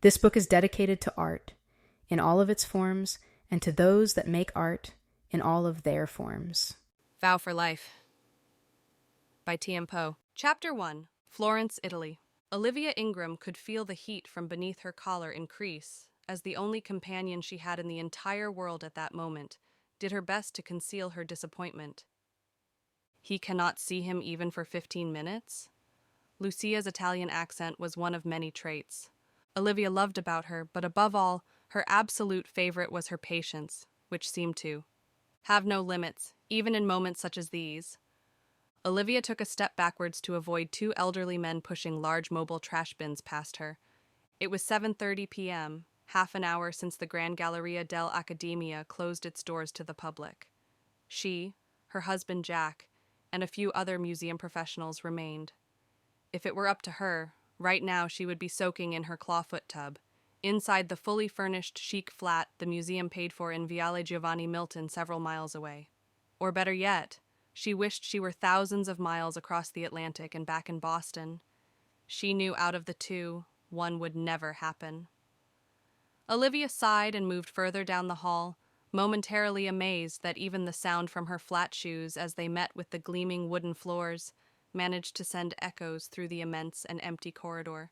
This book is dedicated to art in all of its forms and to those that make art in all of their forms. Vow for Life by Tashana Powe. Chapter 1. Florence, Italy. Olivia Ingram could feel the heat from beneath her collar increase, as the only companion she had in the entire world at that moment did her best to conceal her disappointment. He cannot see him even for 15 minutes? Lucia's Italian accent was one of many traits Olivia loved about her, but above all, her absolute favorite was her patience, which seemed to have no limits, even in moments such as these. Olivia took a step backwards to avoid two elderly men pushing large mobile trash bins past her. It was 7:30 p.m., half an hour since the Grand Galleria dell'Accademia closed its doors to the public. She, her husband Jack, and a few other museum professionals remained. If it were up to her, right now she would be soaking in her clawfoot tub, inside the fully furnished chic flat the museum paid for in Viale Giovanni Milton several miles away. Or better yet, she wished she were thousands of miles across the Atlantic and back in Boston. She knew out of the two, one would never happen. Olivia sighed and moved further down the hall, momentarily amazed that even the sound from her flat shoes as they met with the gleaming wooden floors managed to send echoes through the immense and empty corridor.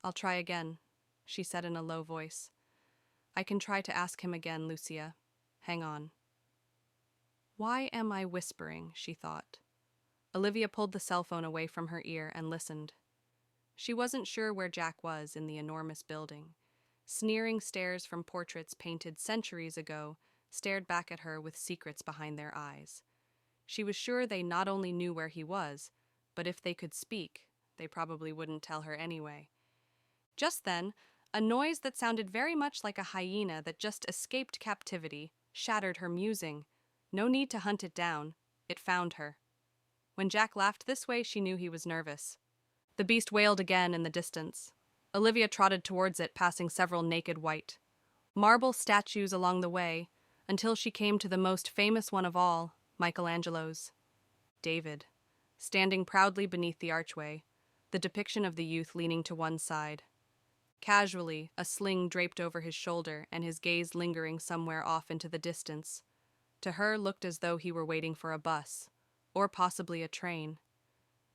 "I'll try again," she said in a low voice. "I can try to ask him again, Lucia. Hang on." Why am I whispering, she thought. Olivia pulled the cell phone away from her ear and listened. She wasn't sure where Jack was in the enormous building. Sneering stares from portraits painted centuries ago stared back at her with secrets behind their eyes. She was sure they not only knew where he was, but if they could speak, they probably wouldn't tell her anyway. Just then, a noise that sounded very much like a hyena that just escaped captivity shattered her musing. No need to hunt it down. It found her. When Jack laughed this way, she knew he was nervous. The beast wailed again in the distance. Olivia trotted towards it, passing several naked white marble statues along the way, until she came to the most famous one of all, Michelangelo's. David, standing proudly beneath the archway, the depiction of the youth leaning to one side. Casually, a sling draped over his shoulder and his gaze lingering somewhere off into the distance. To her looked as though he were waiting for a bus, or possibly a train.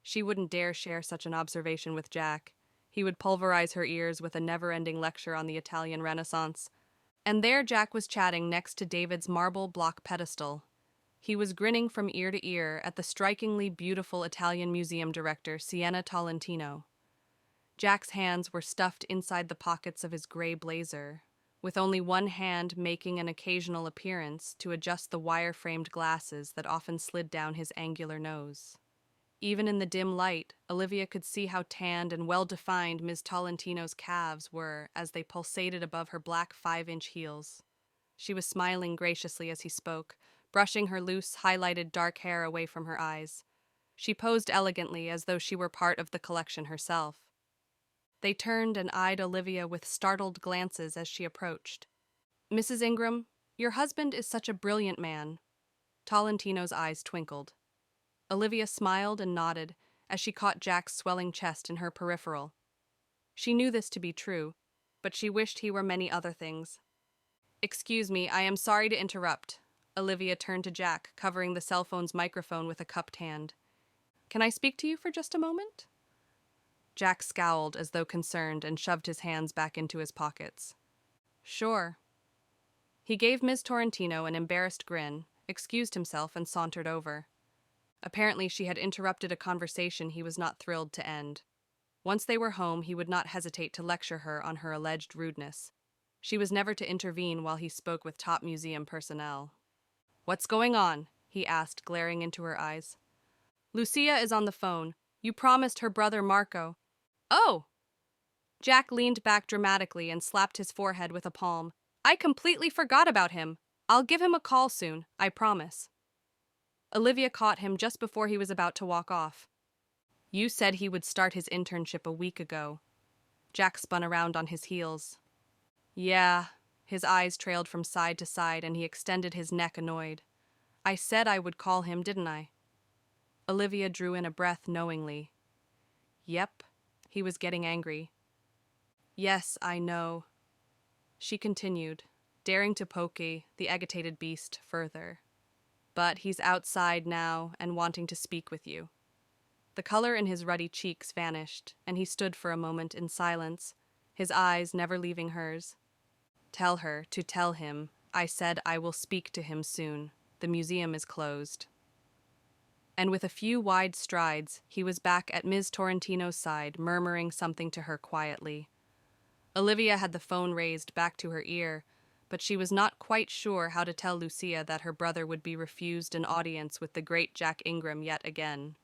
She wouldn't dare share such an observation with Jack. He would pulverize her ears with a never-ending lecture on the Italian Renaissance. And there Jack was chatting next to David's marble block pedestal. He was grinning from ear to ear at the strikingly beautiful Italian museum director, Siena Tolentino. Jack's hands were stuffed inside the pockets of his gray blazer, with only one hand making an occasional appearance to adjust the wire-framed glasses that often slid down his angular nose. Even in the dim light, Olivia could see how tanned and well-defined Ms. Tolentino's calves were as they pulsated above her black 5-inch heels. She was smiling graciously as he spoke, brushing her loose, highlighted dark hair away from her eyes. She posed elegantly as though she were part of the collection herself. They turned and eyed Olivia with startled glances as she approached. "Mrs. Ingram, your husband is such a brilliant man." Tolentino's eyes twinkled. Olivia smiled and nodded as she caught Jack's swelling chest in her peripheral. She knew this to be true, but she wished he were many other things. "Excuse me, I am sorry to interrupt." Olivia turned to Jack, covering the cell phone's microphone with a cupped hand. "Can I speak to you for just a moment?" Jack scowled as though concerned and shoved his hands back into his pockets. "Sure." He gave Ms. Torrentino an embarrassed grin, excused himself, and sauntered over. Apparently she had interrupted a conversation he was not thrilled to end. Once they were home, he would not hesitate to lecture her on her alleged rudeness. She was never to intervene while he spoke with top museum personnel. "What's going on?" he asked, glaring into her eyes. "Lucia is on the phone. You promised her brother Marco." "Oh!" Jack leaned back dramatically and slapped his forehead with a palm. "I completely forgot about him. I'll give him a call soon, I promise." Olivia caught him just before he was about to walk off. "You said he would start his internship a week ago." Jack spun around on his heels. "Yeah." His eyes trailed from side to side and he extended his neck annoyed. "I said I would call him, didn't I?" Olivia drew in a breath knowingly. Yep, he was getting angry. Yes, I know. She continued, daring to poke the agitated beast further. But he's outside now and wanting to speak with you. The color in his ruddy cheeks vanished, and he stood for a moment in silence, his eyes never leaving hers. Tell her to tell him. I said I will speak to him soon. The museum is closed. And with a few wide strides, he was back at Ms. Torrentino's side, murmuring something to her quietly. Olivia had the phone raised back to her ear, but she was not quite sure how to tell Lucia that her brother would be refused an audience with the great Jack Ingram yet again.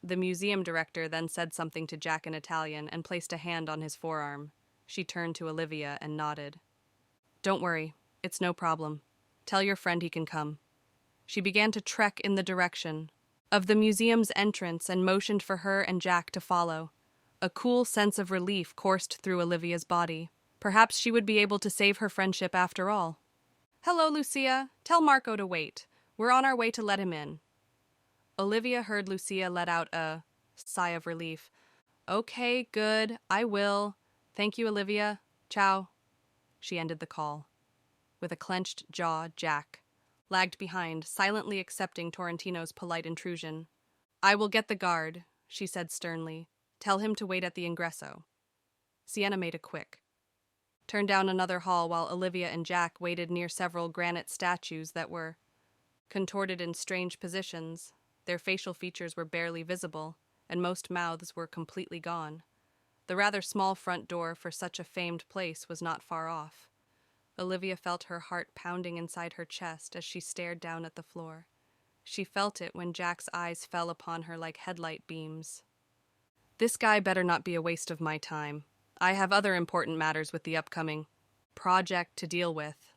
The museum director then said something to Jack in Italian and placed a hand on his forearm. She turned to Olivia and nodded. Don't worry, it's no problem. Tell your friend he can come. She began to trek in the direction of the museum's entrance and motioned for her and Jack to follow. A cool sense of relief coursed through Olivia's body. Perhaps she would be able to save her friendship after all. Hello, Lucia. Tell Marco to wait. We're on our way to let him in. Olivia heard Lucia let out a sigh of relief. Okay, good. I will. Thank you, Olivia. Ciao. She ended the call. With a clenched jaw, Jack lagged behind, silently accepting Torrentino's polite intrusion. I will get the guard, she said sternly. Tell him to wait at the ingresso. Sienna made a quick turn down another hall while Olivia and Jack waited near several granite statues that were contorted in strange positions. Their facial features were barely visible, and most mouths were completely gone. The rather small front door for such a famed place was not far off. Olivia felt her heart pounding inside her chest as she stared down at the floor. She felt it when Jack's eyes fell upon her like headlight beams. This guy better not be a waste of my time. I have other important matters with the upcoming project to deal with.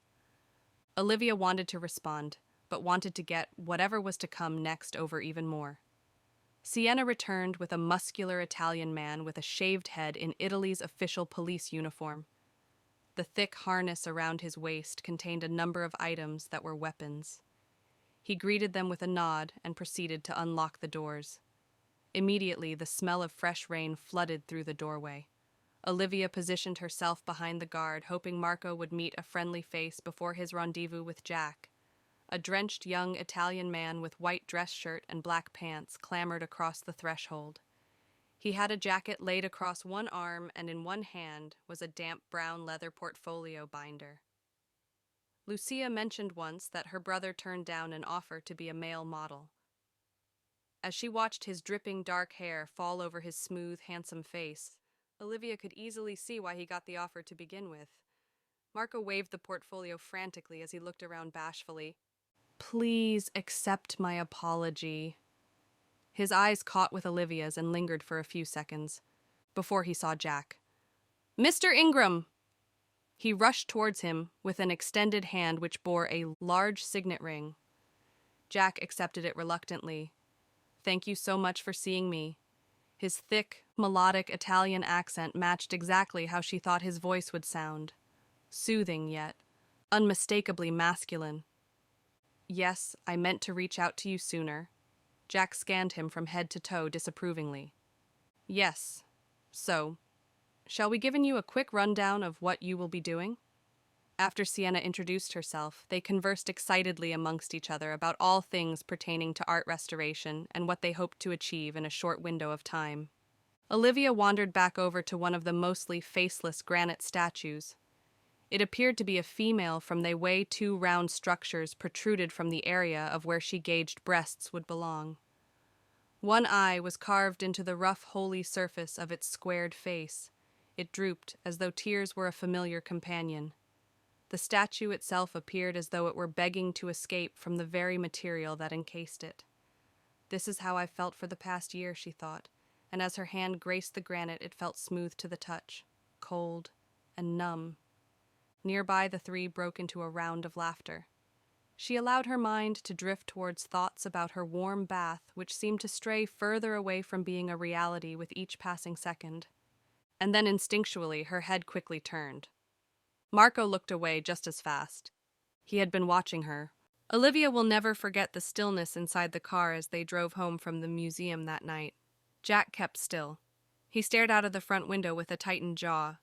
Olivia wanted to respond, but wanted to get whatever was to come next over even more. Sienna returned with a muscular Italian man with a shaved head in Italy's official police uniform. The thick harness around his waist contained a number of items that were weapons. He greeted them with a nod and proceeded to unlock the doors. Immediately, the smell of fresh rain flooded through the doorway. Olivia positioned herself behind the guard, hoping Marco would meet a friendly face before his rendezvous with Jack. A drenched young Italian man with white dress shirt and black pants clambered across the threshold. He had a jacket laid across one arm, and in one hand was a damp brown leather portfolio binder. Lucia mentioned once that her brother turned down an offer to be a male model. As she watched his dripping dark hair fall over his smooth, handsome face, Olivia could easily see why he got the offer to begin with. Marco waved the portfolio frantically as he looked around bashfully. Please accept my apology. His eyes caught with Olivia's and lingered for a few seconds, before he saw Jack. Mr. Ingram! He rushed towards him with an extended hand which bore a large signet ring. Jack accepted it reluctantly. Thank you so much for seeing me. His thick, melodic Italian accent matched exactly how she thought his voice would sound. Soothing yet unmistakably masculine. Yes, I meant to reach out to you sooner. Jack scanned him from head to toe disapprovingly. Yes. So, shall we give you a quick rundown of what you will be doing? After Sienna introduced herself, they conversed excitedly amongst each other about all things pertaining to art restoration and what they hoped to achieve in a short window of time. Olivia wandered back over to one of the mostly faceless granite statues. It appeared to be a female from the way two round structures protruded from the area of where she gauged breasts would belong. One eye was carved into the rough, holy surface of its squared face. It drooped as though tears were a familiar companion. The statue itself appeared as though it were begging to escape from the very material that encased it. This is how I felt for the past year, she thought, and as her hand graced the granite it felt smooth to the touch, cold and numb. Nearby, the three broke into a round of laughter. She allowed her mind to drift towards thoughts about her warm bath, which seemed to stray further away from being a reality with each passing second. And then instinctually, her head quickly turned. Marco looked away just as fast. He had been watching her. Olivia will never forget the stillness inside the car as they drove home from the museum that night. Jack kept still. He stared out of the front window with a tightened jaw.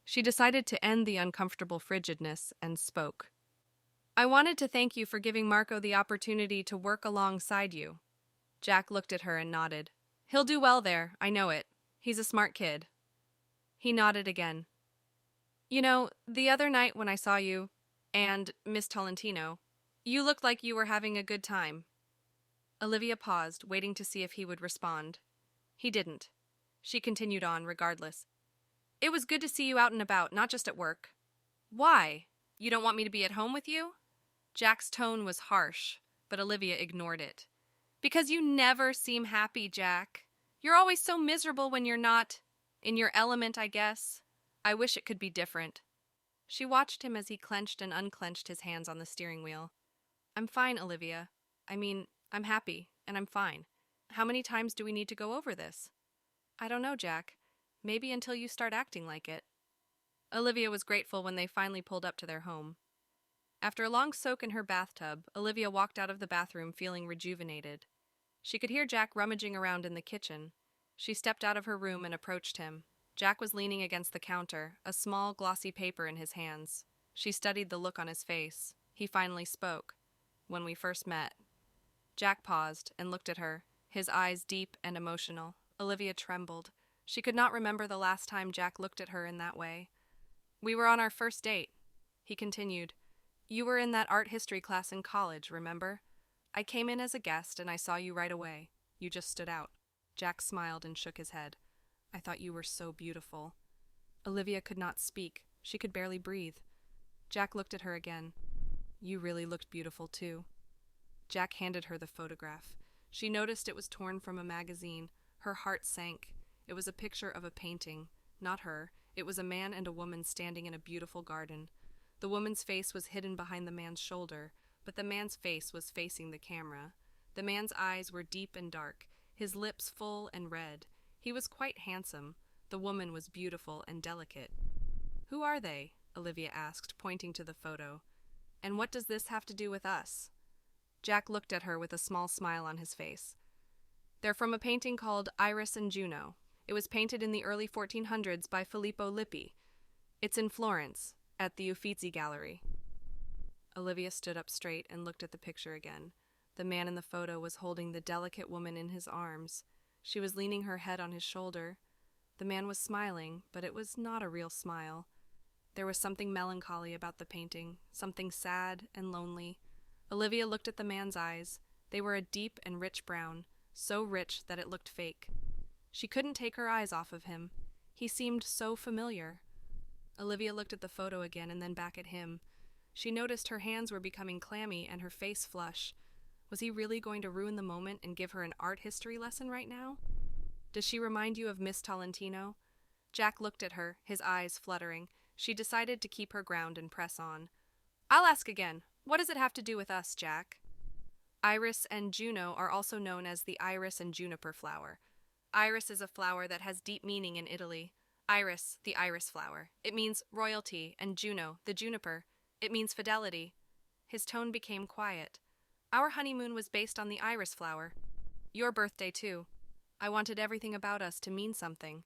She decided to end the uncomfortable frigidness and spoke. I wanted to thank you for giving Marco the opportunity to work alongside you. Jack looked at her and nodded. He'll do well there, I know it. He's a smart kid. He nodded again. You know, the other night when I saw you, and Miss Tolentino, you looked like you were having a good time. Olivia paused, waiting to see if he would respond. He didn't. She continued on, regardless. It was good to see you out and about, not just at work. Why? You don't want me to be at home with you? Jack's tone was harsh, but Olivia ignored it. Because you never seem happy, Jack. You're always so miserable when you're not in your element, I guess. I wish it could be different. She watched him as he clenched and unclenched his hands on the steering wheel. I'm fine, Olivia. I'm happy, and I'm fine. How many times do we need to go over this? I don't know, Jack. Maybe until you start acting like it. Olivia was grateful when they finally pulled up to their home. After a long soak in her bathtub, Olivia walked out of the bathroom feeling rejuvenated. She could hear Jack rummaging around in the kitchen. She stepped out of her room and approached him. Jack was leaning against the counter, a small, glossy paper in his hands. She studied the look on his face. He finally spoke. When we first met. Jack paused and looked at her, his eyes deep and emotional. Olivia trembled. She could not remember the last time Jack looked at her in that way. We were on our first date. He continued. You were in that art history class in college, remember? I came in as a guest and I saw you right away. You just stood out. Jack smiled and shook his head. I thought you were so beautiful. Olivia could not speak. She could barely breathe. Jack looked at her again. You really looked beautiful, too. Jack handed her the photograph. She noticed it was torn from a magazine. Her heart sank. It was a picture of a painting. Not her. It was a man and a woman standing in a beautiful garden. The woman's face was hidden behind the man's shoulder, but the man's face was facing the camera. The man's eyes were deep and dark, his lips full and red. He was quite handsome. The woman was beautiful and delicate. Who are they? Olivia asked, pointing to the photo. And what does this have to do with us? Jack looked at her with a small smile on his face. They're from a painting called Iris and Juno. It was painted in the early 1400s by Filippo Lippi. It's in Florence, at the Uffizi Gallery. Olivia stood up straight and looked at the picture again. The man in the photo was holding the delicate woman in his arms. She was leaning her head on his shoulder. The man was smiling, but it was not a real smile. There was something melancholy about the painting, something sad and lonely. Olivia looked at the man's eyes. They were a deep and rich brown, so rich that it looked fake. She couldn't take her eyes off of him. He seemed so familiar. Olivia looked at the photo again and then back at him. She noticed her hands were becoming clammy and her face flush. Was he really going to ruin the moment and give her an art history lesson right now? Does she remind you of Miss Tolentino? Jack looked at her, his eyes fluttering. She decided to keep her ground and press on. I'll ask again. What does it have to do with us, Jack? Iris and Juno are also known as the iris and juniper flower. Iris is a flower that has deep meaning in Italy. Iris, the iris flower. It means royalty, and Juno, the juniper. It means fidelity. His tone became quiet. Our honeymoon was based on the iris flower. Your birthday, too. I wanted everything about us to mean something.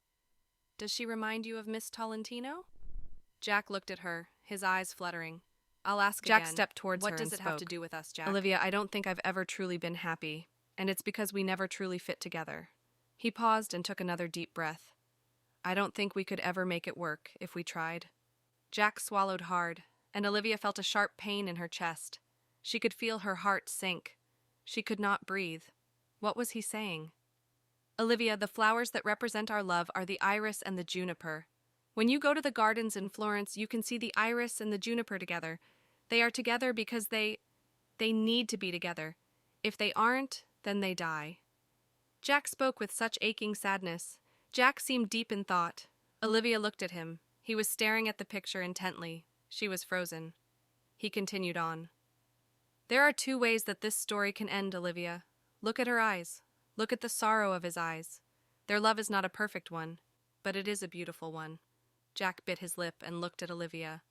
Does she remind you of Miss Tolentino? Jack looked at her, his eyes fluttering. I'll ask again. Jack stepped towards her What and does it have to spoke. do with us, Jack? Olivia, I don't think I've ever truly been happy, and it's because we never truly fit together. He paused and took another deep breath. I don't think we could ever make it work if we tried. Jack swallowed hard, and Olivia felt a sharp pain in her chest. She could feel her heart sink. She could not breathe. What was he saying? Olivia, the flowers that represent our love are the iris and the juniper. When you go to the gardens in Florence, you can see the iris and the juniper together. They are together because they need to be together. If they aren't, then they die. Jack spoke with such aching sadness. Jack seemed deep in thought. Olivia looked at him. He was staring at the picture intently. She was frozen. He continued on. There are two ways that this story can end, Olivia. Look at her eyes. Look at the sorrow of his eyes. Their love is not a perfect one, but it is a beautiful one. Jack bit his lip and looked at Olivia.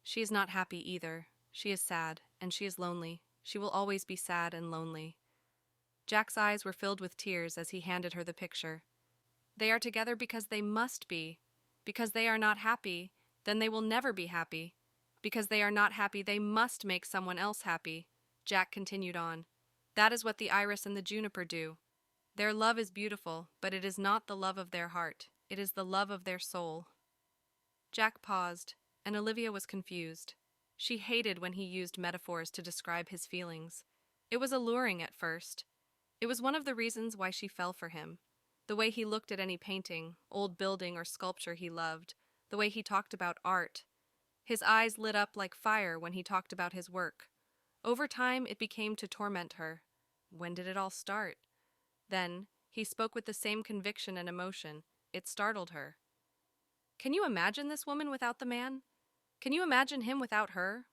She is not happy either. She is sad, and she is lonely. She will always be sad and lonely. Jack's eyes were filled with tears as he handed her the picture. They are together because they must be, Because they are not happy, then they will never be happy. Because they are not happy, they must make someone else happy. Jack continued on. That is what the iris and the juniper do. Their love is beautiful, but it is not the love of their heart. It is the love of their soul. Jack paused, and Olivia was confused. She hated when he used metaphors to describe his feelings. It was alluring at first. It was one of the reasons why she fell for him. The way he looked at any painting, old building or sculpture he loved, the way he talked about art. His eyes lit up like fire when he talked about his work. Over time, it became to torment her. When did it all start? Then, he spoke with the same conviction and emotion. It startled her. Can you imagine this woman without the man? Can you imagine him without her?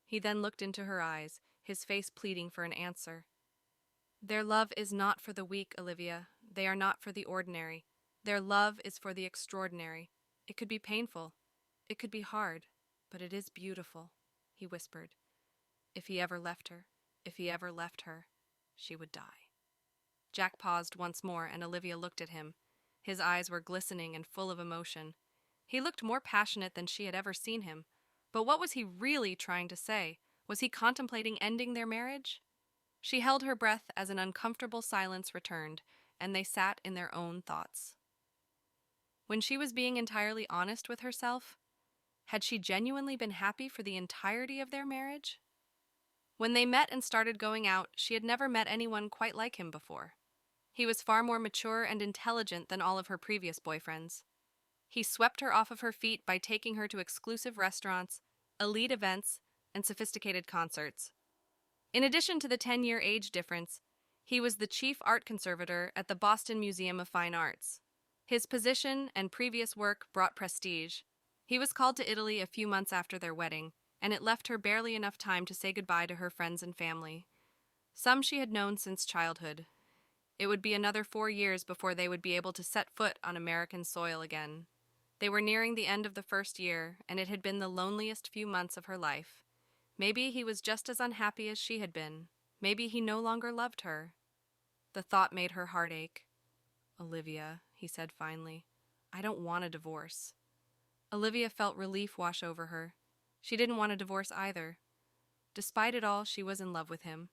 He then looked into her eyes, his face pleading for an answer. Their love is not for the weak, Olivia. They are not for the ordinary. Their love is for the extraordinary. It could be painful. It could be hard. But it is beautiful, he whispered. If he ever left her, she would die. Jack paused once more, and Olivia looked at him. His eyes were glistening and full of emotion. He looked more passionate than she had ever seen him. But what was he really trying to say? Was he contemplating ending their marriage? She held her breath as an uncomfortable silence returned, and they sat in their own thoughts. When she was being entirely honest with herself, had she genuinely been happy for the entirety of their marriage? When they met and started going out, she had never met anyone quite like him before. He was far more mature and intelligent than all of her previous boyfriends. He swept her off of her feet by taking her to exclusive restaurants, elite events, and sophisticated concerts. In addition to the 10-year age difference, he was the chief art conservator at the Boston Museum of Fine Arts. His position and previous work brought prestige. He was called to Italy a few months after their wedding, and it left her barely enough time to say goodbye to her friends and family. Some she had known since childhood. It would be another 4 years before they would be able to set foot on American soil again. They were nearing the end of the first year, and it had been the loneliest few months of her life. Maybe he was just as unhappy as she had been. Maybe he no longer loved her. The thought made her heart ache. Olivia, he said finally, I don't want a divorce. Olivia felt relief wash over her. She didn't want a divorce either. Despite it all, she was in love with him.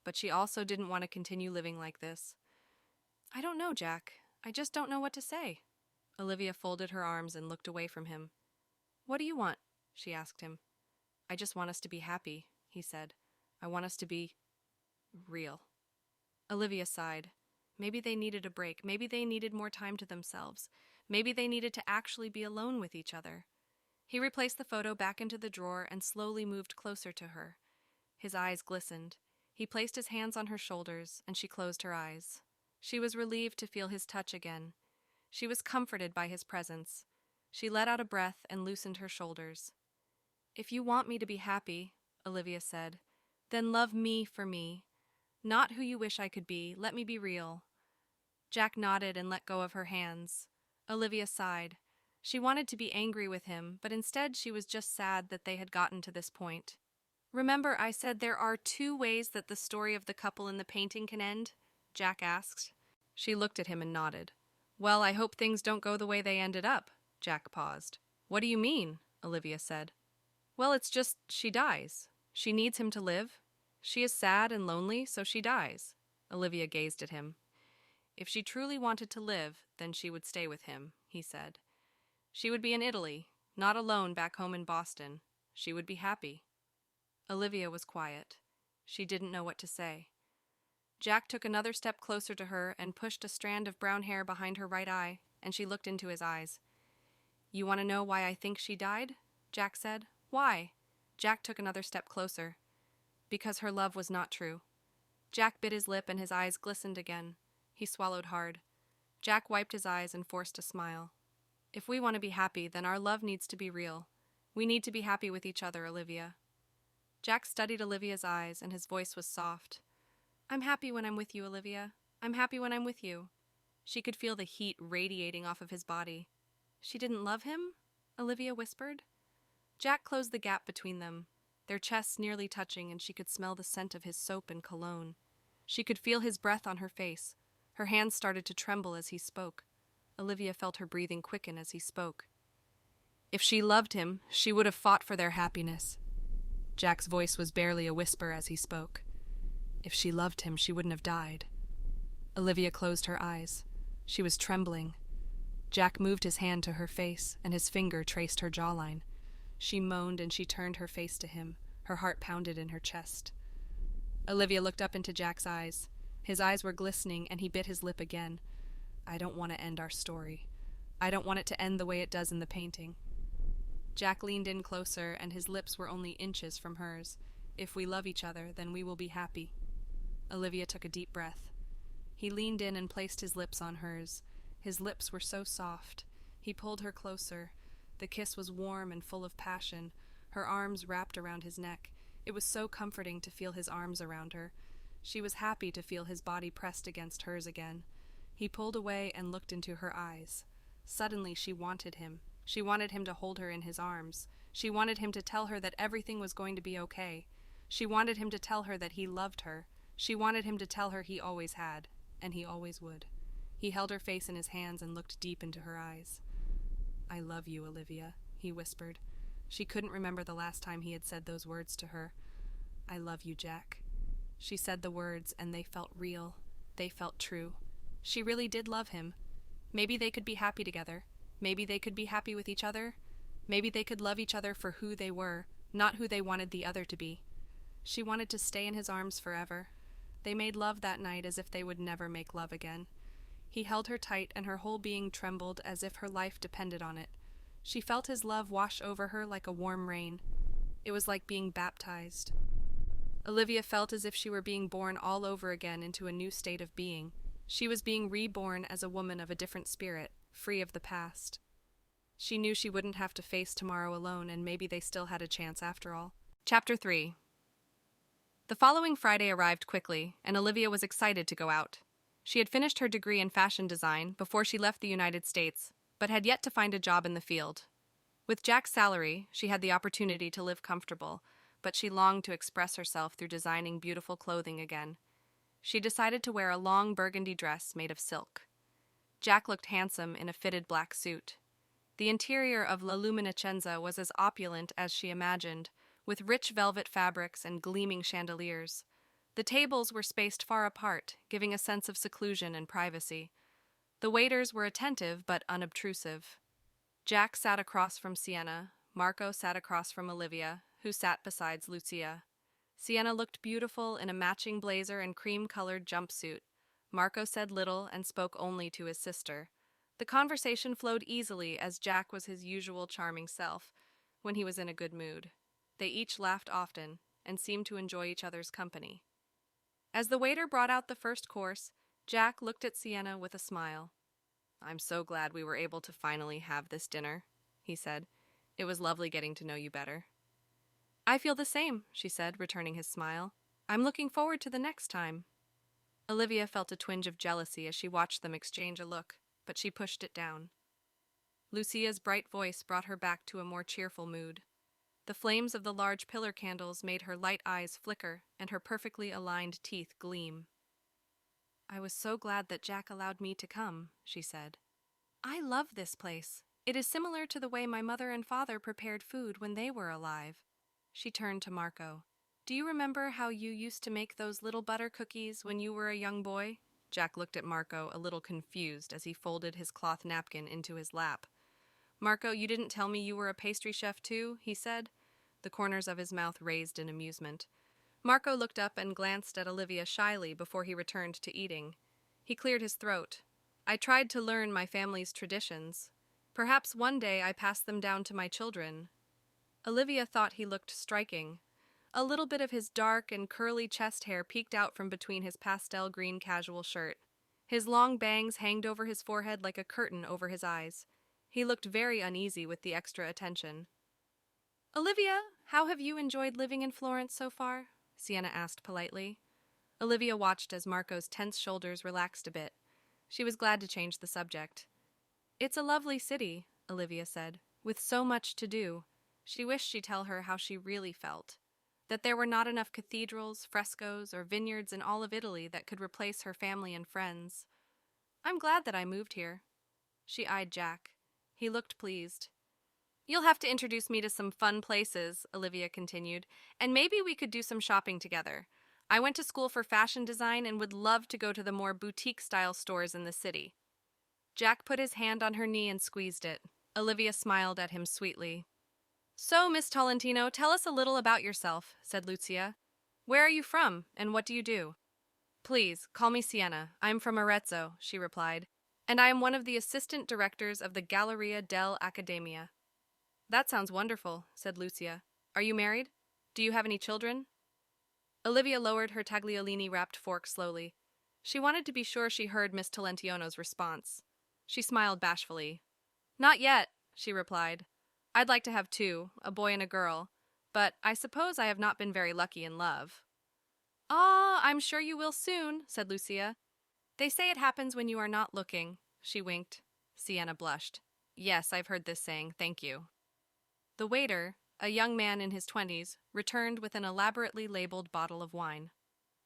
But she also didn't want to continue living like this. I don't know, Jack. I just don't know what to say. Olivia folded her arms and looked away from him. What do you want? She asked him. I just want us to be happy, he said. I want us to be real. Olivia sighed. Maybe they needed a break. Maybe they needed more time to themselves. Maybe they needed to actually be alone with each other. He replaced the photo back into the drawer and slowly moved closer to her. His eyes glistened. He placed his hands on her shoulders, and she closed her eyes. She was relieved to feel his touch again. She was comforted by his presence. She let out a breath and loosened her shoulders. If you want me to be happy, Olivia said, then love me for me. Not who you wish I could be. Let me be real. Jack nodded and let go of her hands. Olivia sighed. She wanted to be angry with him, but instead she was just sad that they had gotten to this point. Remember, I said there are 2 ways that the story of the couple in the painting can end? Jack asked. She looked at him and nodded. Well, I hope things don't go the way they ended up. Jack paused. What do you mean? Olivia said. Well, it's just she dies. She needs him to live. She is sad and lonely, so she dies. Olivia gazed at him. If she truly wanted to live, then she would stay with him, he said. She would be in Italy, not alone back home in Boston. She would be happy. Olivia was quiet. She didn't know what to say. Jack took another step closer to her and pushed a strand of brown hair behind her right eye, and she looked into his eyes. You want to know why I think she died? Jack said. Why? Jack took another step closer. Because her love was not true. Jack bit his lip and his eyes glistened again. He swallowed hard. Jack wiped his eyes and forced a smile. If we want to be happy, then our love needs to be real. We need to be happy with each other, Olivia. Jack studied Olivia's eyes, and his voice was soft. I'm happy when I'm with you, Olivia. I'm happy when I'm with you. She could feel the heat radiating off of his body. She didn't love him? Olivia whispered. Jack closed the gap between them, their chests nearly touching, and she could smell the scent of his soap and cologne. She could feel his breath on her face. Her hands started to tremble as he spoke. Olivia felt her breathing quicken as he spoke. If she loved him, she would have fought for their happiness. Jack's voice was barely a whisper as he spoke. If she loved him, she wouldn't have died. Olivia closed her eyes. She was trembling. Jack moved his hand to her face, and his finger traced her jawline. She moaned and she turned her face to him. Her heart pounded in her chest. Olivia looked up into Jack's eyes. His eyes were glistening, and he bit his lip again. I don't want to end our story. I don't want it to end the way it does in the painting. Jack leaned in closer, and his lips were only inches from hers. If we love each other, then we will be happy. Olivia took a deep breath. He leaned in and placed his lips on hers. His lips were so soft. He pulled her closer. The kiss was warm and full of passion. Her arms wrapped around his neck. It was so comforting to feel his arms around her. She was happy to feel his body pressed against hers again. He pulled away and looked into her eyes. Suddenly she wanted him. She wanted him to hold her in his arms. She wanted him to tell her that everything was going to be okay. She wanted him to tell her that he loved her. She wanted him to tell her he always had, and he always would. He held her face in his hands and looked deep into her eyes. I love you, Olivia, he whispered. She couldn't remember the last time he had said those words to her. I love you, Jack. She said the words, and they felt real. They felt true. She really did love him. Maybe they could be happy together. Maybe they could be happy with each other. Maybe they could love each other for who they were, not who they wanted the other to be. She wanted to stay in his arms forever. They made love that night as if they would never make love again. He held her tight, and her whole being trembled as if her life depended on it. She felt his love wash over her like a warm rain. It was like being baptized. Olivia felt as if she were being born all over again into a new state of being. She was being reborn as a woman of a different spirit, free of the past. She knew she wouldn't have to face tomorrow alone, and maybe they still had a chance after all. Chapter 3. The following Friday arrived quickly, and Olivia was excited to go out. She had finished her degree in fashion design before she left the United States, but had yet to find a job in the field. With Jack's salary, she had the opportunity to live comfortable, but she longed to express herself through designing beautiful clothing again. She decided to wear a long burgundy dress made of silk. Jack looked handsome in a fitted black suit. The interior of La Luminescenza was as opulent as she imagined, with rich velvet fabrics and gleaming chandeliers. The tables were spaced far apart, giving a sense of seclusion and privacy. The waiters were attentive but unobtrusive. Jack sat across from Sienna. Marco sat across from Olivia, who sat beside Lucia. Sienna looked beautiful in a matching blazer and cream-colored jumpsuit. Marco said little and spoke only to his sister. The conversation flowed easily as Jack was his usual charming self, when he was in a good mood. They each laughed often and seemed to enjoy each other's company. As the waiter brought out the first course, Jack looked at Sienna with a smile. I'm so glad we were able to finally have this dinner, he said. It was lovely getting to know you better. I feel the same, she said, returning his smile. I'm looking forward to the next time. Olivia felt a twinge of jealousy as she watched them exchange a look, but she pushed it down. Lucia's bright voice brought her back to a more cheerful mood. The flames of the large pillar candles made her light eyes flicker and her perfectly aligned teeth gleam. I was so glad that Jack allowed me to come, she said. I love this place. It is similar to the way my mother and father prepared food when they were alive. She turned to Marco. Do you remember how you used to make those little butter cookies when you were a young boy? Jack looked at Marco, a little confused, as he folded his cloth napkin into his lap. Marco, you didn't tell me you were a pastry chef too, he said. The corners of his mouth raised in amusement. Marco looked up and glanced at Olivia shyly before he returned to eating. He cleared his throat. I tried to learn my family's traditions. Perhaps one day I pass them down to my children. Olivia thought he looked striking. A little bit of his dark and curly chest hair peeked out from between his pastel green casual shirt. His long bangs hanged over his forehead like a curtain over his eyes. He looked very uneasy with the extra attention. Olivia, how have you enjoyed living in Florence so far? Sienna asked politely. Olivia watched as Marco's tense shoulders relaxed a bit. She was glad to change the subject. It's a lovely city, Olivia said, with so much to do. She wished she'd tell her how she really felt. That there were not enough cathedrals, frescoes, or vineyards in all of Italy that could replace her family and friends. I'm glad that I moved here. She eyed Jack. He looked pleased. You'll have to introduce me to some fun places, Olivia continued, and maybe we could do some shopping together. I went to school for fashion design and would love to go to the more boutique-style stores in the city. Jack put his hand on her knee and squeezed it. Olivia smiled at him sweetly. So, Miss Tolentino, tell us a little about yourself, said Lucia. Where are you from, and what do you do? Please, call me Sienna. I am from Arezzo, she replied, and I am one of the assistant directors of the Galleria dell'Accademia. That sounds wonderful, said Lucia. Are you married? Do you have any children? Olivia lowered her tagliolini-wrapped fork slowly. She wanted to be sure she heard Miss Tolentino's response. She smiled bashfully. Not yet, she replied. I'd like to have two, a boy and a girl, but I suppose I have not been very lucky in love. Ah, I'm sure you will soon, said Lucia. They say it happens when you are not looking, she winked. Sienna blushed. Yes, I've heard this saying, thank you. The waiter, a young man in his 20s, returned with an elaborately labeled bottle of wine.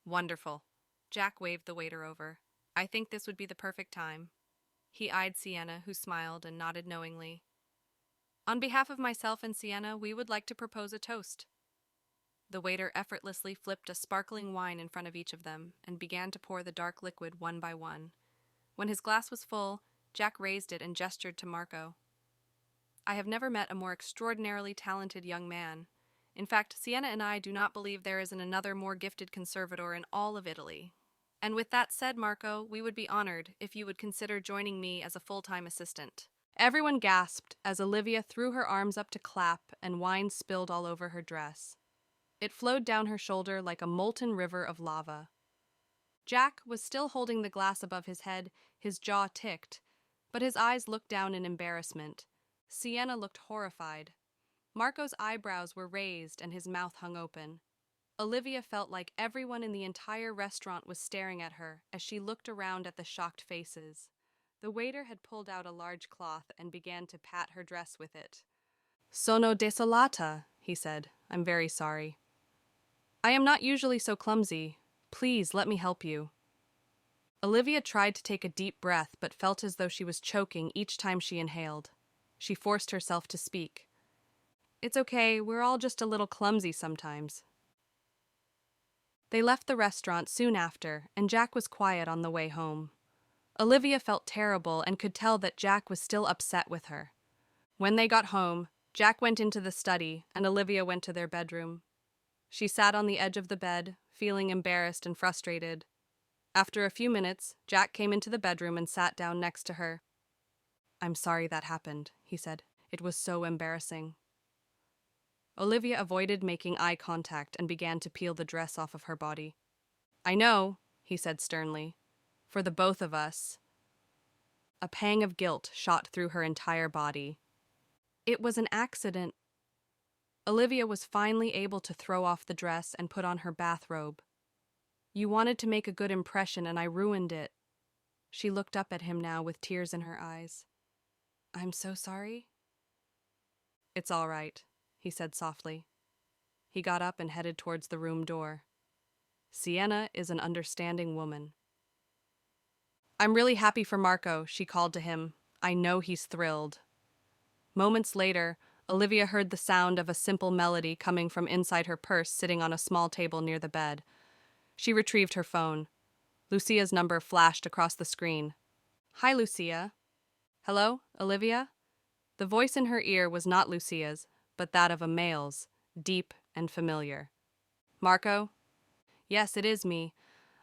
Wonderful. Jack waved the waiter over. I think this would be the perfect time. He eyed Sienna, who smiled and nodded knowingly. On behalf of myself and Sienna, we would like to propose a toast. The waiter effortlessly flipped a sparkling wine in front of each of them and began to pour the dark liquid one by one. When his glass was full, Jack raised it and gestured to Marco. I have never met a more extraordinarily talented young man. In fact, Sienna and I do not believe there is another more gifted conservator in all of Italy. And with that said, Marco, we would be honored if you would consider joining me as a full-time assistant. Everyone gasped as Olivia threw her arms up to clap and wine spilled all over her dress. It flowed down her shoulder like a molten river of lava. Jack was still holding the glass above his head, his jaw ticked, but his eyes looked down in embarrassment. Sienna looked horrified. Marco's eyebrows were raised and his mouth hung open. Olivia felt like everyone in the entire restaurant was staring at her as she looked around at the shocked faces. The waiter had pulled out a large cloth and began to pat her dress with it. Sono desolata, he said. I'm very sorry. I am not usually so clumsy. Please, let me help you. Olivia tried to take a deep breath but felt as though she was choking each time she inhaled. She forced herself to speak. It's okay, we're all just a little clumsy sometimes. They left the restaurant soon after, and Jack was quiet on the way home. Olivia felt terrible and could tell that Jack was still upset with her. When they got home, Jack went into the study, and Olivia went to their bedroom. She sat on the edge of the bed, feeling embarrassed and frustrated. After a few minutes, Jack came into the bedroom and sat down next to her. I'm sorry that happened, he said. It was so embarrassing. Olivia avoided making eye contact and began to peel the dress off of her body. I know, he said sternly. For the both of us. A pang of guilt shot through her entire body. It was an accident. Olivia was finally able to throw off the dress and put on her bathrobe. You wanted to make a good impression and I ruined it. She looked up at him now with tears in her eyes. I'm so sorry. It's all right, he said softly. He got up and headed towards the room door. Sienna is an understanding woman. I'm really happy for Marco, she called to him. I know he's thrilled. Moments later, Olivia heard the sound of a simple melody coming from inside her purse sitting on a small table near the bed. She retrieved her phone. Lucia's number flashed across the screen. Hi, Lucia. Hello, Olivia? The voice in her ear was not Lucia's, but that of a male's, deep and familiar. Marco? Yes, it is me.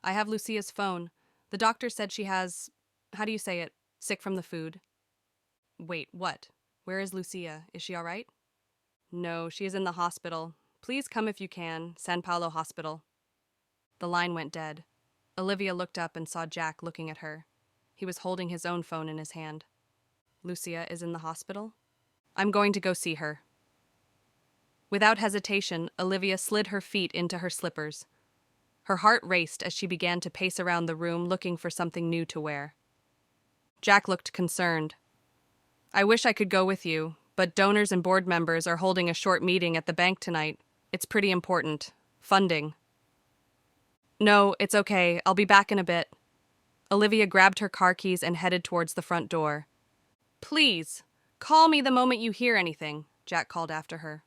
I have Lucia's phone. The doctor said she has, how do you say it, sick from the food. Wait, what? Where is Lucia? Is she all right? No, she is in the hospital. Please come if you can, San Paolo Hospital. The line went dead. Olivia looked up and saw Jack looking at her. He was holding his own phone in his hand. Lucia is in the hospital? I'm going to go see her. Without hesitation, Olivia slid her feet into her slippers. Her heart raced as she began to pace around the room looking for something new to wear. Jack looked concerned. I wish I could go with you, but donors and board members are holding a short meeting at the bank tonight. It's pretty important. Funding. No, it's okay. I'll be back in a bit. Olivia grabbed her car keys and headed towards the front door. Please, call me the moment you hear anything, Jack called after her.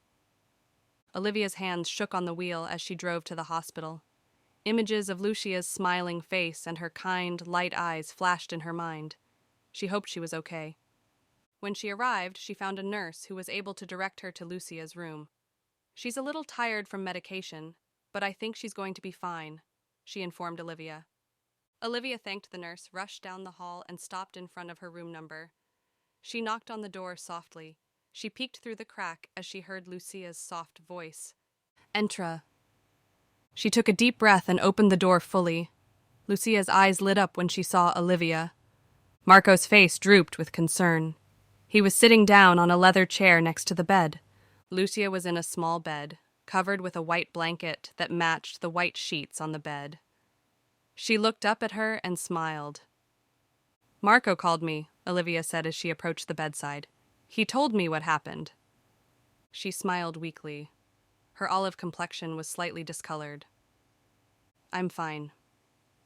Olivia's hands shook on the wheel as she drove to the hospital. Images of Lucia's smiling face and her kind, light eyes flashed in her mind. She hoped she was okay. When she arrived, she found a nurse who was able to direct her to Lucia's room. "She's a little tired from medication, but I think she's going to be fine," she informed Olivia. Olivia thanked the nurse, rushed down the hall, and stopped in front of her room number. She knocked on the door softly. She peeked through the crack as she heard Lucia's soft voice. "Entra." She took a deep breath and opened the door fully. Lucia's eyes lit up when she saw Olivia. Marco's face drooped with concern. He was sitting down on a leather chair next to the bed. Lucia was in a small bed, covered with a white blanket that matched the white sheets on the bed. She looked up at her and smiled. "Marco called me," Olivia said as she approached the bedside. "He told me what happened." She smiled weakly. Her olive complexion was slightly discolored. "I'm fine.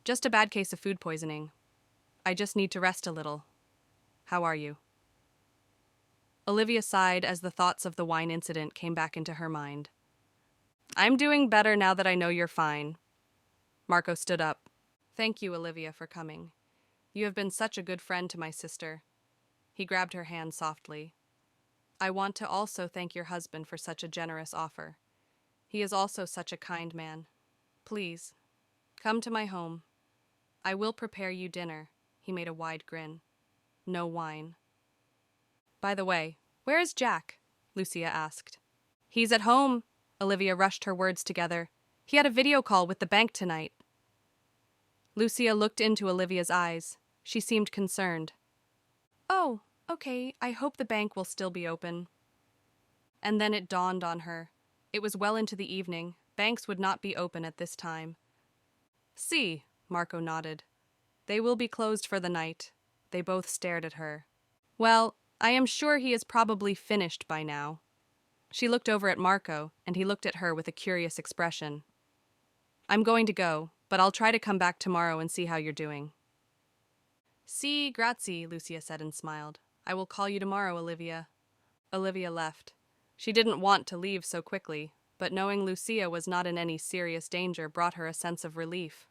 Just a bad case of food poisoning. I just need to rest a little. How are you?" Olivia sighed as the thoughts of the wine incident came back into her mind. "I'm doing better now that I know you're fine." Marco stood up. "Thank you, Olivia, for coming. You have been such a good friend to my sister." He grabbed her hand softly. "I want to also thank your husband for such a generous offer. He is also such a kind man. Please, come to my home. I will prepare you dinner." He made a wide grin. "No wine." "By the way, where is Jack?" Lucia asked. "He's at home." Olivia rushed her words together. "He had a video call with the bank tonight." Lucia looked into Olivia's eyes. She seemed concerned. "Oh, okay, I hope the bank will still be open." And then it dawned on her. It was well into the evening. Banks would not be open at this time. "See," Marco nodded. "They will be closed for the night." They both stared at her. "Well, I am sure he is probably finished by now." She looked over at Marco, and he looked at her with a curious expression. "I'm going to go, but I'll try to come back tomorrow and see how you're doing." "Si, grazie," Lucia said and smiled. "I will call you tomorrow, Olivia." Olivia left. She didn't want to leave so quickly, but knowing Lucia was not in any serious danger brought her a sense of relief.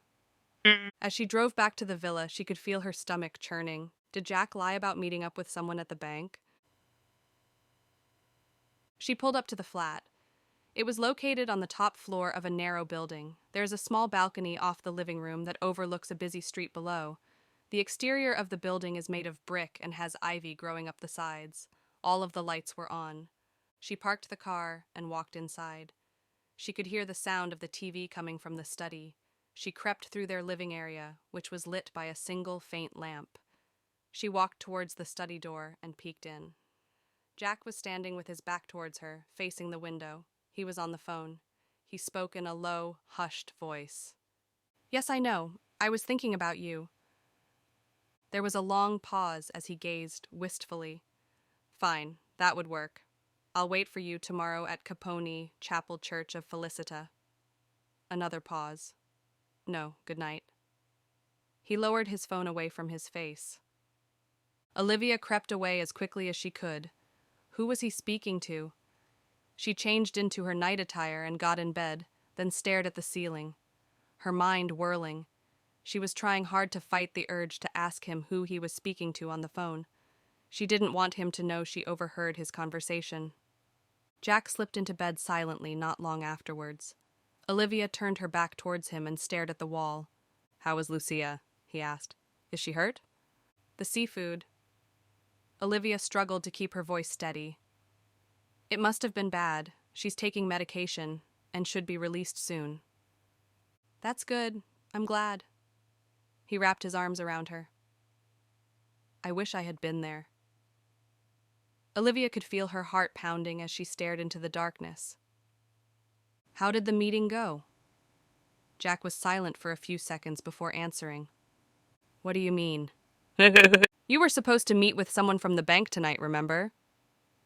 As she drove back to the villa, she could feel her stomach churning. Did Jack lie about meeting up with someone at the bank? She pulled up to the flat. It was located on the top floor of a narrow building. There is a small balcony off the living room that overlooks a busy street below. The exterior of the building is made of brick and has ivy growing up the sides. All of the lights were on. She parked the car and walked inside. She could hear the sound of the TV coming from the study. She crept through their living area, which was lit by a single faint lamp. She walked towards the study door and peeked in. Jack was standing with his back towards her, facing the window. He was on the phone. He spoke in a low, hushed voice. "Yes, I know. I was thinking about you." There was a long pause as he gazed wistfully. "Fine, that would work. I'll wait for you tomorrow at Caponi Chapel Church of Felicita." Another pause. "No, good night." He lowered his phone away from his face. Olivia crept away as quickly as she could. Who was he speaking to? She changed into her night attire and got in bed, then stared at the ceiling. Her mind whirling. She was trying hard to fight the urge to ask him who he was speaking to on the phone. She didn't want him to know she overheard his conversation. Jack slipped into bed silently not long afterwards. Olivia turned her back towards him and stared at the wall. "How is Lucia?" he asked. "Is she hurt?" "The seafood." Olivia struggled to keep her voice steady. "It must have been bad. She's taking medication and should be released soon." "That's good. I'm glad." He wrapped his arms around her. "I wish I had been there." Olivia could feel her heart pounding as she stared into the darkness. "How did the meeting go?" Jack was silent for a few seconds before answering. "What do you mean?" "You were supposed to meet with someone from the bank tonight, remember?"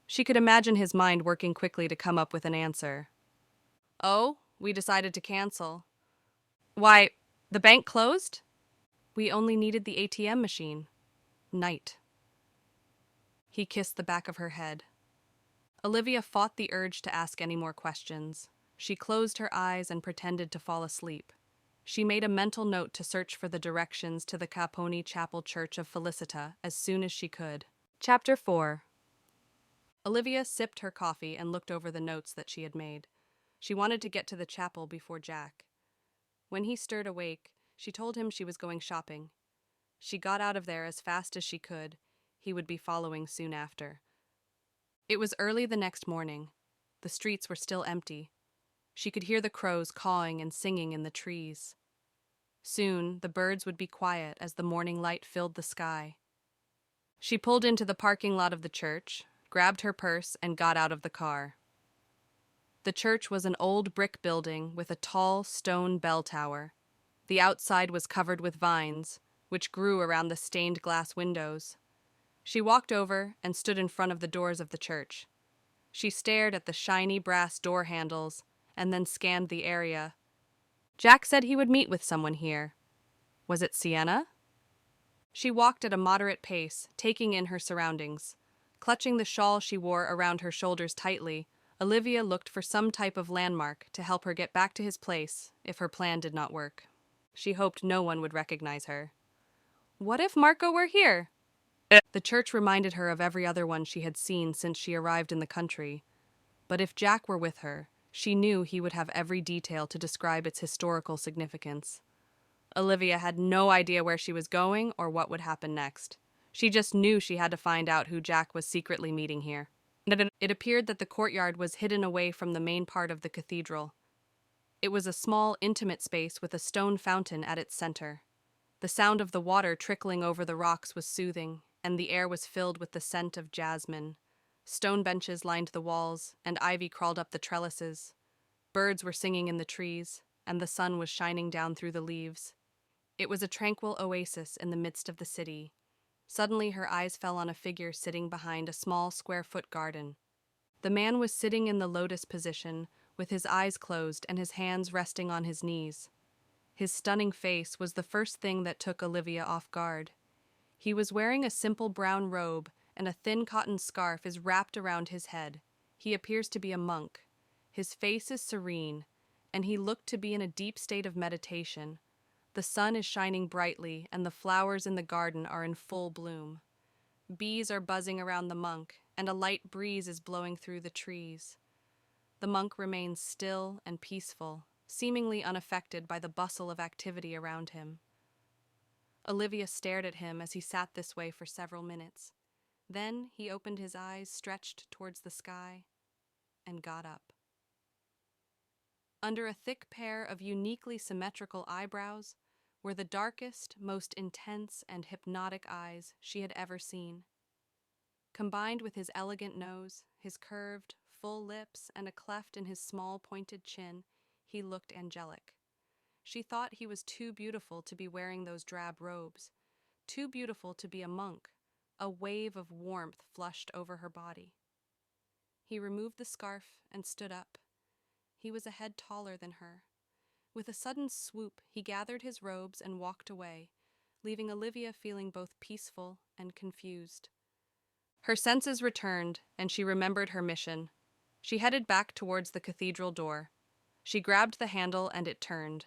She could imagine his mind working quickly to come up with an answer. "Oh, we decided to cancel." "Why, the bank closed?" "We only needed the ATM machine." Night. He kissed the back of her head. Olivia fought the urge to ask any more questions. She closed her eyes and pretended to fall asleep. She made a mental note to search for the directions to the Caponi Chapel Church of Felicita as soon as she could. Chapter 4. Olivia sipped her coffee and looked over the notes that she had made. She wanted to get to the chapel before Jack. When he stirred awake, she told him she was going shopping. She got out of there as fast as she could. He would be following soon after. It was early the next morning. The streets were still empty. She could hear the crows cawing and singing in the trees. Soon, the birds would be quiet as the morning light filled the sky. She pulled into the parking lot of the church, grabbed her purse, and got out of the car. The church was an old brick building with a tall stone bell tower. The outside was covered with vines, which grew around the stained glass windows. She walked over and stood in front of the doors of the church. She stared at the shiny brass door handles and then scanned the area. Jack said he would meet with someone here. Was it Sienna? She walked at a moderate pace, taking in her surroundings. Clutching the shawl she wore around her shoulders tightly, Olivia looked for some type of landmark to help her get back to his place if her plan did not work. She hoped no one would recognize her. What if Marco were here? The church reminded her of every other one she had seen since she arrived in the country. But if Jack were with her, she knew he would have every detail to describe its historical significance. Olivia had no idea where she was going or what would happen next. She just knew she had to find out who Jack was secretly meeting here. It appeared that the courtyard was hidden away from the main part of the cathedral. It was a small, intimate space with a stone fountain at its center. The sound of the water trickling over the rocks was soothing, and the air was filled with the scent of jasmine. Stone benches lined the walls, and ivy crawled up the trellises. Birds were singing in the trees, and the sun was shining down through the leaves. It was a tranquil oasis in the midst of the city. Suddenly her eyes fell on a figure sitting behind a small square-foot garden. The man was sitting in the lotus position, with his eyes closed and his hands resting on his knees. His stunning face was the first thing that took Olivia off guard. He was wearing a simple brown robe, and a thin cotton scarf is wrapped around his head. He appears to be a monk. His face is serene, and he looked to be in a deep state of meditation. The sun is shining brightly, and the flowers in the garden are in full bloom. Bees are buzzing around the monk, and a light breeze is blowing through the trees. The monk remains still and peaceful, seemingly unaffected by the bustle of activity around him. Olivia stared at him as he sat this way for several minutes. Then he opened his eyes, stretched towards the sky, and got up. Under a thick pair of uniquely symmetrical eyebrows were the darkest, most intense and hypnotic eyes she had ever seen. Combined with his elegant nose, his curved, full lips, and a cleft in his small, pointed chin, he looked angelic. She thought he was too beautiful to be wearing those drab robes, too beautiful to be a monk. A wave of warmth flushed over her body. He removed the scarf and stood up. He was a head taller than her. With a sudden swoop, he gathered his robes and walked away, leaving Olivia feeling both peaceful and confused. Her senses returned, and she remembered her mission. She headed back towards the cathedral door. She grabbed the handle and it turned.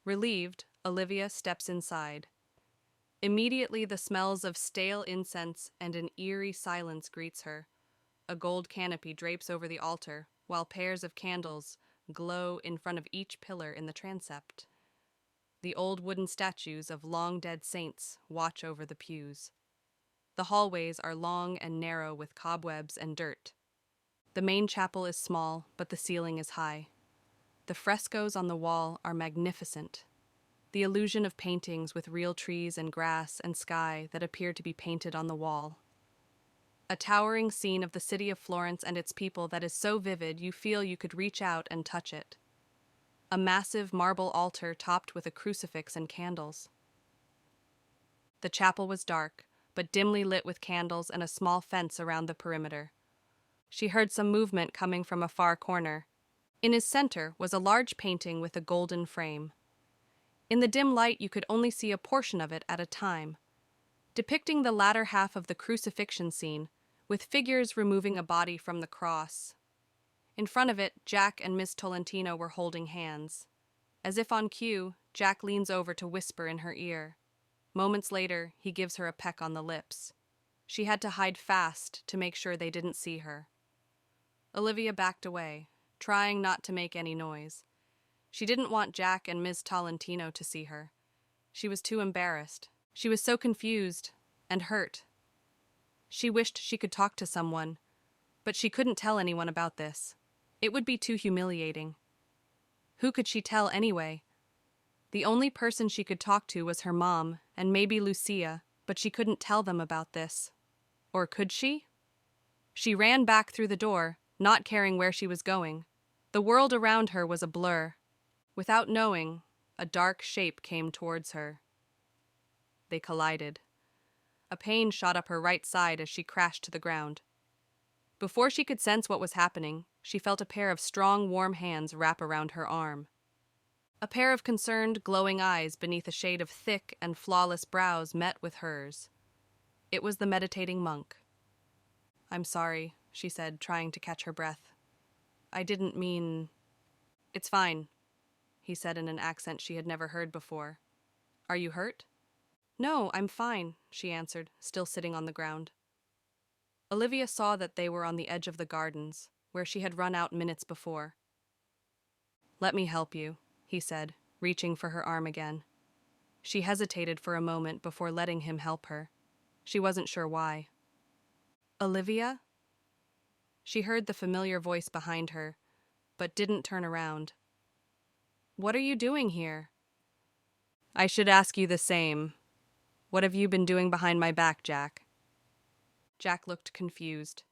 Relieved, Olivia steps inside. Immediately, the smells of stale incense and an eerie silence greets her. A gold canopy drapes over the altar, while pairs of candles glow in front of each pillar in the transept. The old wooden statues of long-dead saints watch over the pews. The hallways are long and narrow with cobwebs and dirt. The main chapel is small, but the ceiling is high. The frescoes on the wall are magnificent. The illusion of paintings with real trees and grass and sky that appear to be painted on the wall. A towering scene of the city of Florence and its people that is so vivid you feel you could reach out and touch it. A massive marble altar topped with a crucifix and candles. The chapel was dark, but dimly lit with candles and a small fence around the perimeter. She heard some movement coming from a far corner. In its center was a large painting with a golden frame. In the dim light, you could only see a portion of it at a time. Depicting the latter half of the crucifixion scene with figures removing a body from the cross. In front of it, Jack and Miss Tolentino were holding hands. As if on cue, Jack leans over to whisper in her ear. Moments later, he gives her a peck on the lips. She had to hide fast to make sure they didn't see her. Olivia backed away, trying not to make any noise. She didn't want Jack and Miss Tolentino to see her. She was too embarrassed. She was so confused and hurt. She wished she could talk to someone, but she couldn't tell anyone about this. It would be too humiliating. Who could she tell anyway? The only person she could talk to was her mom and maybe Lucia, but she couldn't tell them about this. Or could she? She ran back through the door, not caring where she was going. The world around her was a blur. Without knowing, a dark shape came towards her. They collided. A pain shot up her right side as she crashed to the ground. Before she could sense what was happening, she felt a pair of strong, warm hands wrap around her arm. A pair of concerned, glowing eyes beneath a shade of thick and flawless brows met with hers. It was the meditating monk. "I'm sorry," she said, trying to catch her breath. "I didn't mean—" "It's fine," he said in an accent she had never heard before. "Are you hurt?" "No, I'm fine," she answered, still sitting on the ground. Olivia saw that they were on the edge of the gardens, where she had run out minutes before. "Let me help you," he said, reaching for her arm again. She hesitated for a moment before letting him help her. She wasn't sure why. "Olivia?" She heard the familiar voice behind her, but didn't turn around. "What are you doing here?" "I should ask you the same. What have you been doing behind my back, Jack?" Jack looked confused.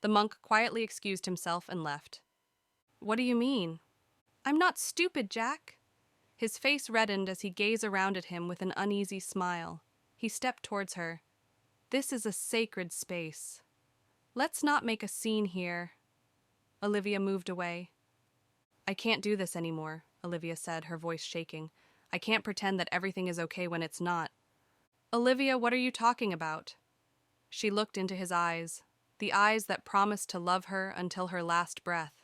The monk quietly excused himself and left. "What do you mean?" "I'm not stupid, Jack." His face reddened as he gazed around at him with an uneasy smile. He stepped towards her. "This is a sacred space. Let's not make a scene here." Olivia moved away. "I can't do this anymore," Olivia said, her voice shaking. "I can't pretend that everything is okay when it's not." "Olivia, what are you talking about?" She looked into his eyes, the eyes that promised to love her until her last breath,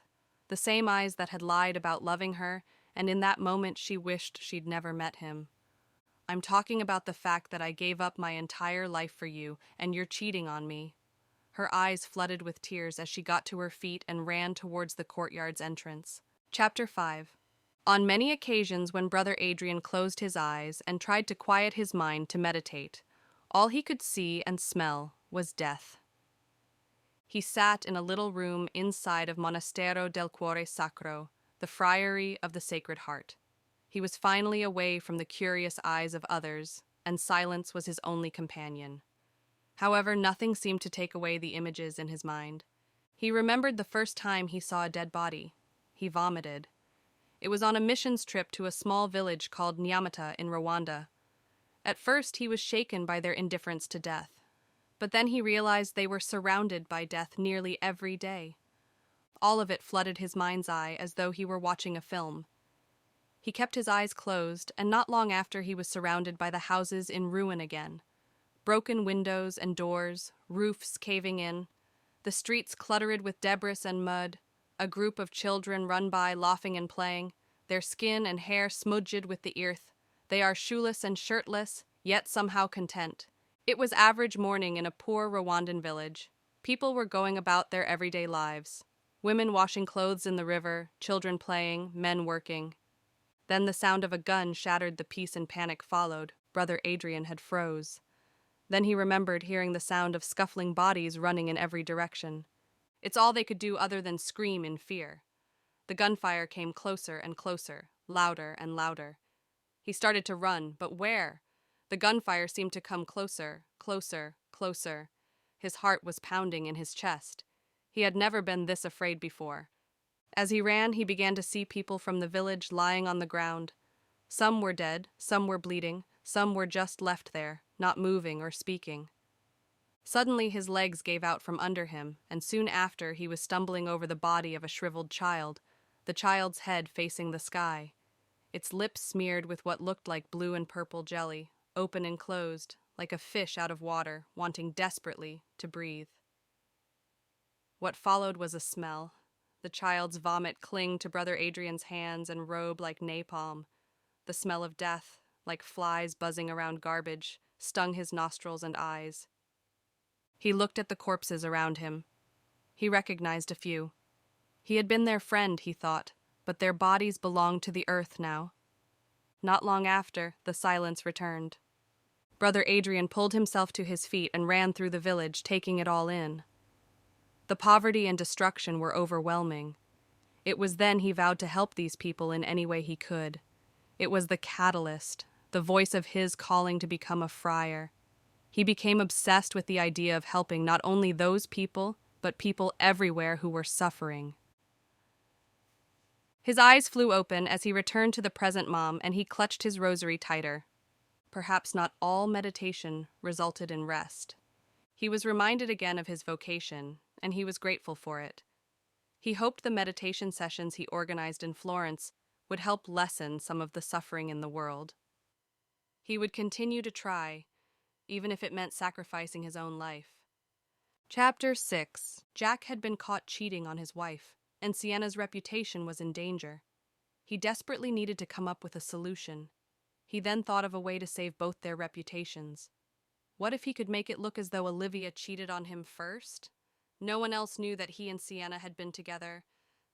the same eyes that had lied about loving her, and in that moment she wished she'd never met him. "I'm talking about the fact that I gave up my entire life for you, and you're cheating on me." Her eyes flooded with tears as she got to her feet and ran towards the courtyard's entrance. Chapter 5. On many occasions when Brother Adrian closed his eyes and tried to quiet his mind to meditate, all he could see and smell was death. He sat in a little room inside of Monastero del Cuore Sacro, the Friary of the Sacred Heart. He was finally away from the curious eyes of others, and silence was his only companion. However, nothing seemed to take away the images in his mind. He remembered the first time he saw a dead body. He vomited. It was on a missions trip to a small village called Nyamata in Rwanda. At first, he was shaken by their indifference to death. But then he realized they were surrounded by death nearly every day. All of it flooded his mind's eye as though he were watching a film. He kept his eyes closed, and not long after he was surrounded by the houses in ruin again. Broken windows and doors, roofs caving in, the streets cluttered with debris and mud, a group of children run by laughing and playing, their skin and hair smudged with the earth. They are shoeless and shirtless, yet somehow content. It was average morning in a poor Rwandan village. People were going about their everyday lives. Women washing clothes in the river, children playing, men working. Then the sound of a gun shattered the peace and panic followed. Brother Adrian had froze. Then he remembered hearing the sound of scuffling bodies running in every direction. It's all they could do other than scream in fear. The gunfire came closer and closer, louder and louder. He started to run, but where? The gunfire seemed to come closer, closer, closer. His heart was pounding in his chest. He had never been this afraid before. As he ran, he began to see people from the village lying on the ground. Some were dead, some were bleeding, some were just left there, not moving or speaking. Suddenly his legs gave out from under him, and soon after he was stumbling over the body of a shriveled child, the child's head facing the sky, its lips smeared with what looked like blue and purple jelly, open and closed, like a fish out of water, wanting desperately to breathe. What followed was a smell. The child's vomit clinged to Brother Adrian's hands and robe like napalm. The smell of death, like flies buzzing around garbage, stung his nostrils and eyes. He looked at the corpses around him. He recognized a few. He had been their friend, he thought, but their bodies belonged to the earth now. Not long after, the silence returned. Brother Adrian pulled himself to his feet and ran through the village, taking it all in. The poverty and destruction were overwhelming. It was then he vowed to help these people in any way he could. It was the catalyst, the voice of his calling to become a friar. He became obsessed with the idea of helping not only those people, but people everywhere who were suffering. His eyes flew open as he returned to the present mom, and he clutched his rosary tighter. Perhaps not all meditation resulted in rest. He was reminded again of his vocation, and he was grateful for it. He hoped the meditation sessions he organized in Florence would help lessen some of the suffering in the world. He would continue to try, even if it meant sacrificing his own life. Chapter 6. Jack had been caught cheating on his wife, and Sienna's reputation was in danger. He desperately needed to come up with a solution. He then thought of a way to save both their reputations. What if he could make it look as though Olivia cheated on him first? No one else knew that he and Sienna had been together.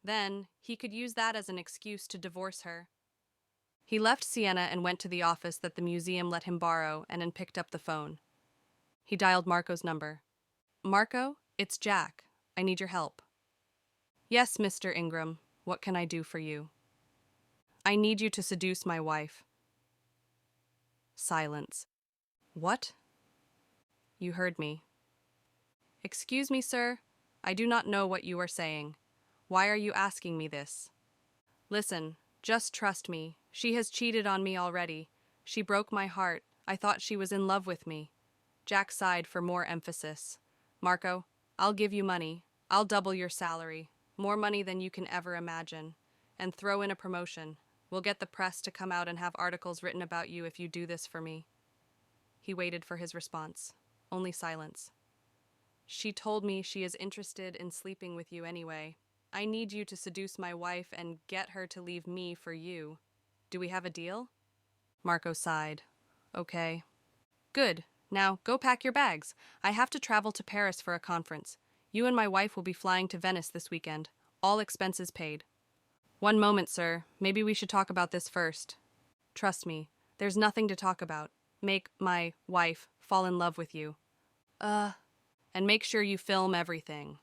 Then, he could use that as an excuse to divorce her. He left Sienna and went to the office that the museum let him borrow and then picked up the phone. He dialed Marco's number. "Marco, it's Jack. I need your help." "Yes, Mr. Ingram. What can I do for you?" "I need you to seduce my wife." Silence. "What?" "You heard me." "Excuse me, sir. I do not know what you are saying. Why are you asking me this?" "Listen, just trust me. She has cheated on me already. She broke my heart. I thought she was in love with me." Jack sighed for more emphasis. "Marco, I'll give you money. I'll double your salary. More money than you can ever imagine. And throw in a promotion. We'll get the press to come out and have articles written about you if you do this for me." He waited for his response. Only silence. "She told me she is interested in sleeping with you anyway. I need you to seduce my wife and get her to leave me for you. Do we have a deal?" Marco sighed. "Okay." "Good. Now, go pack your bags. I have to travel to Paris for a conference. You and my wife will be flying to Venice this weekend. All expenses paid." "One moment, sir. Maybe we should talk about this first." "Trust me, there's nothing to talk about. Make my wife fall in love with you. And make sure you film everything."